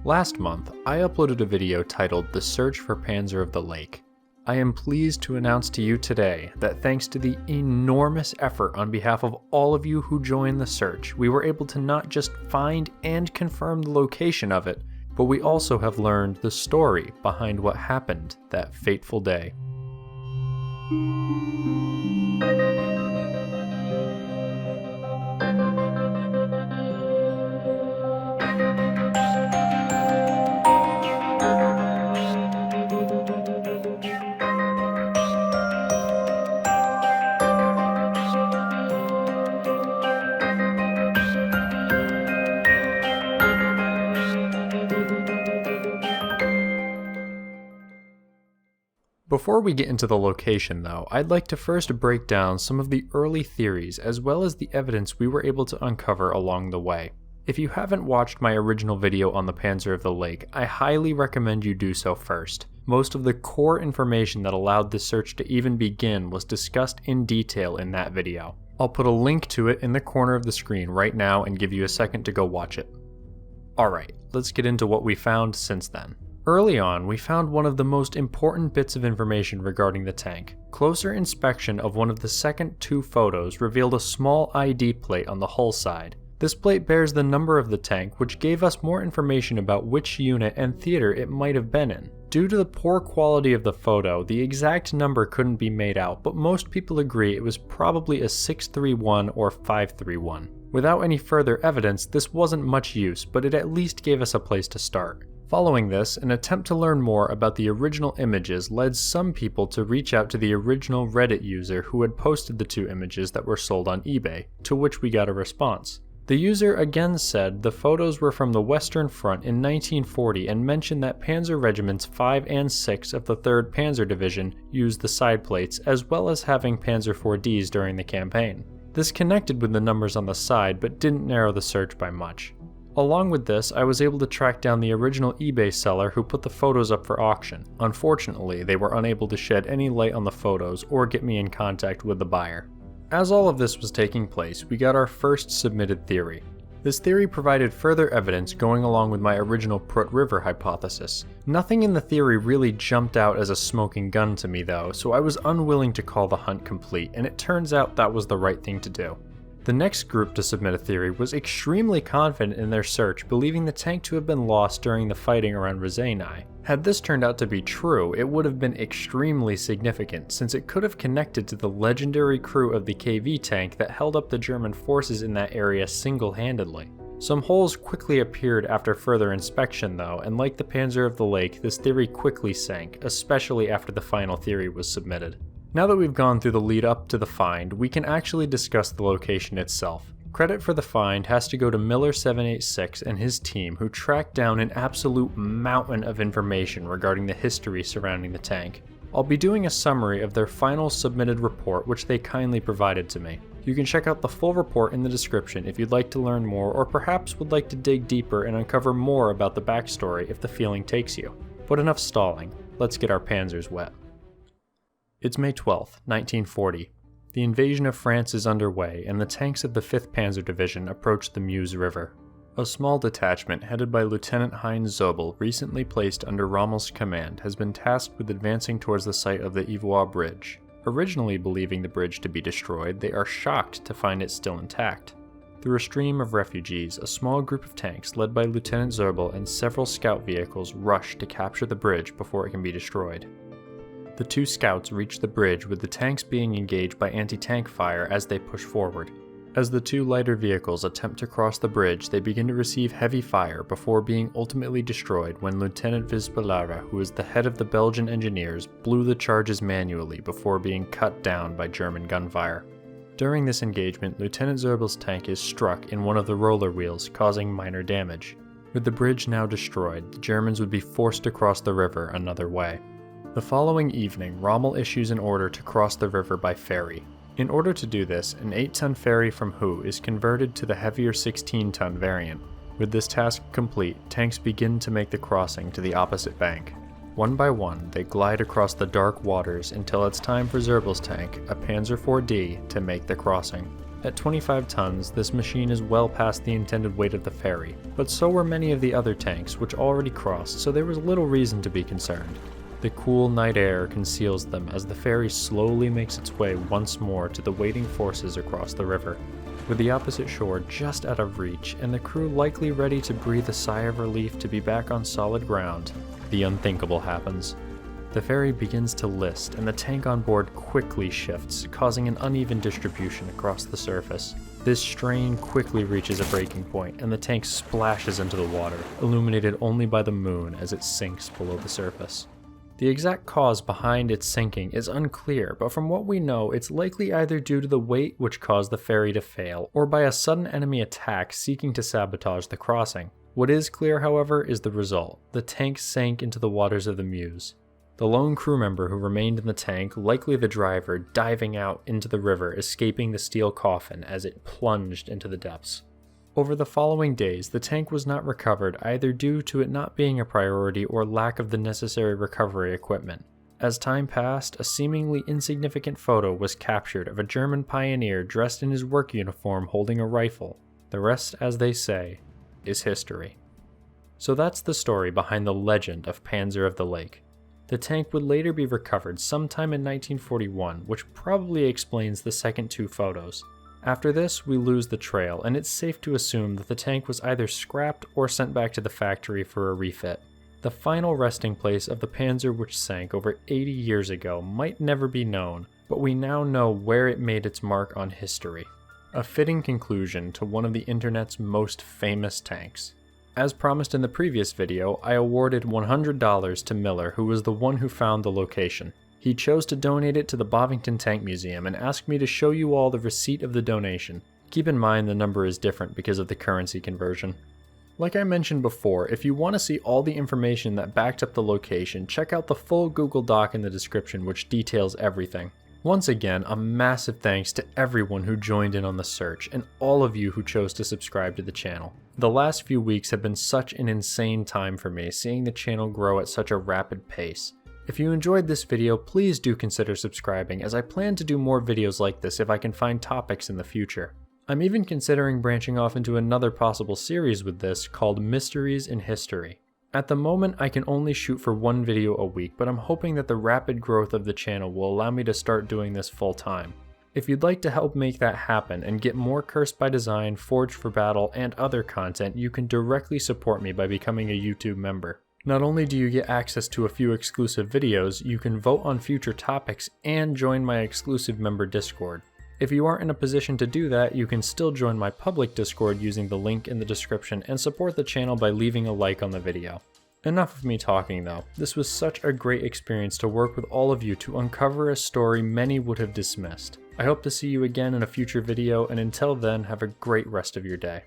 Last month, I uploaded a video titled The Search for Panzer of the Lake. I am pleased to announce to you today that thanks to the enormous effort on behalf of all of you who joined the search, we were able to not just find and confirm the location of it, but we also have learned the story behind what happened that fateful day. Before we get into the location though, I'd like to first break down some of the early theories as well as the evidence we were able to uncover along the way. If you haven't watched my original video on the Panzer of the Lake, I highly recommend you do so first. Most of the core information that allowed the search to even begin was discussed in detail in that video. I'll put a link to it in the corner of the screen right now and give you a second to go watch it. Alright, let's get into what we found since then. Early on, we found one of the most important bits of information regarding the tank. Closer inspection of one of the second two photos revealed a small ID plate on the hull side. This plate bears the number of the tank, which gave us more information about which unit and theater it might have been in. Due to the poor quality of the photo, the exact number couldn't be made out, but most people agree it was probably a 631 or 531. Without any further evidence, this wasn't much use, but it at least gave us a place to start. Following this, an attempt to learn more about the original images led some people to reach out to the original Reddit user who had posted the two images that were sold on eBay, to which we got a response. The user again said the photos were from the Western Front in 1940 and mentioned that Panzer Regiments 5 and 6 of the 3rd Panzer Division used the side plates as well as having Panzer IVs during the campaign. This connected with the numbers on the side but didn't narrow the search by much. Along with this, I was able to track down the original eBay seller who put the photos up for auction. Unfortunately, they were unable to shed any light on the photos or get me in contact with the buyer. As all of this was taking place, we got our first submitted theory. This theory provided further evidence going along with my original Prut River hypothesis. Nothing in the theory really jumped out as a smoking gun to me though, so I was unwilling to call the hunt complete, and it turns out that was the right thing to do. The next group to submit a theory was extremely confident in their search, believing the tank to have been lost during the fighting around Rezai. Had this turned out to be true, it would have been extremely significant, since it could have connected to the legendary crew of the KV tank that held up the German forces in that area single-handedly. Some holes quickly appeared after further inspection though, and like the Panzer of the Lake, this theory quickly sank, especially after the final theory was submitted. Now that we've gone through the lead up to the find, we can actually discuss the location itself. Credit for the find has to go to Miller786 and his team, who tracked down an absolute mountain of information regarding the history surrounding the tank. I'll be doing a summary of their final submitted report, which they kindly provided to me. You can check out the full report in the description if you'd like to learn more or perhaps would like to dig deeper and uncover more about the backstory if the feeling takes you. But enough stalling, let's get our panzers wet. It's May 12th, 1940. The invasion of France is underway and the tanks of the 5th Panzer Division approach the Meuse River. A small detachment headed by Lieutenant Heinz Zobel, recently placed under Rommel's command, has been tasked with advancing towards the site of the Ivoire Bridge. Originally believing the bridge to be destroyed, they are shocked to find it still intact. Through a stream of refugees, a small group of tanks led by Lieutenant Zobel and several scout vehicles rush to capture the bridge before it can be destroyed. The two scouts reach the bridge with the tanks being engaged by anti-tank fire as they push forward. As the two lighter vehicles attempt to cross the bridge, they begin to receive heavy fire before being ultimately destroyed when Lieutenant Vizpalara, who is the head of the Belgian engineers, blew the charges manually before being cut down by German gunfire. During this engagement, Lieutenant Zobel's tank is struck in one of the roller wheels, causing minor damage. With the bridge now destroyed, the Germans would be forced to cross the river another way. The following evening, Rommel issues an order to cross the river by ferry. In order to do this, an 8-ton ferry from Hoo is converted to the heavier 16-ton variant. With this task complete, tanks begin to make the crossing to the opposite bank. One by one, they glide across the dark waters until it's time for Zobel's tank, a Panzer IV-D, to make the crossing. At 25 tons, this machine is well past the intended weight of the ferry, but so were many of the other tanks which already crossed, so there was little reason to be concerned. The cool night air conceals them as the ferry slowly makes its way once more to the waiting forces across the river. With the opposite shore just out of reach, and the crew likely ready to breathe a sigh of relief to be back on solid ground, the unthinkable happens. The ferry begins to list, and the tank on board quickly shifts, causing an uneven distribution across the surface. This strain quickly reaches a breaking point, and the tank splashes into the water, illuminated only by the moon as it sinks below the surface. The exact cause behind its sinking is unclear, but from what we know, it's likely either due to the weight which caused the ferry to fail, or by a sudden enemy attack seeking to sabotage the crossing. What is clear, however, is the result. The tank sank into the waters of the Meuse. The lone crew member who remained in the tank, likely the driver, diving out into the river, escaping the steel coffin as it plunged into the depths. Over the following days, the tank was not recovered either due to it not being a priority or lack of the necessary recovery equipment. As time passed, a seemingly insignificant photo was captured of a German pioneer dressed in his work uniform holding a rifle. The rest, as they say, is history. So that's the story behind the legend of Panzer of the Lake. The tank would later be recovered sometime in 1941, which probably explains the second two photos. After this, we lose the trail, and it's safe to assume that the tank was either scrapped or sent back to the factory for a refit. The final resting place of the Panzer which sank over 80 years ago might never be known, but we now know where it made its mark on history. A fitting conclusion to one of the internet's most famous tanks. As promised in the previous video, I awarded $100 to Miller, who was the one who found the location. He chose to donate it to the Bovington Tank Museum and asked me to show you all the receipt of the donation. Keep in mind the number is different because of the currency conversion. Like I mentioned before, if you want to see all the information that backed up the location, check out the full Google Doc in the description which details everything. Once again, a massive thanks to everyone who joined in on the search, and all of you who chose to subscribe to the channel. The last few weeks have been such an insane time for me, seeing the channel grow at such a rapid pace. If you enjoyed this video, please do consider subscribing, as I plan to do more videos like this if I can find topics in the future. I'm even considering branching off into another possible series with this called Mysteries in History. At the moment, I can only shoot for one video a week, but I'm hoping that the rapid growth of the channel will allow me to start doing this full time. If you'd like to help make that happen and get more Cursed by Design, Forged for Battle, and other content, you can directly support me by becoming a YouTube member. Not only do you get access to a few exclusive videos, you can vote on future topics and join my exclusive member Discord. If you aren't in a position to do that, you can still join my public Discord using the link in the description and support the channel by leaving a like on the video. Enough of me talking though. This was such a great experience to work with all of you to uncover a story many would have dismissed. I hope to see you again in a future video, and until then, have a great rest of your day.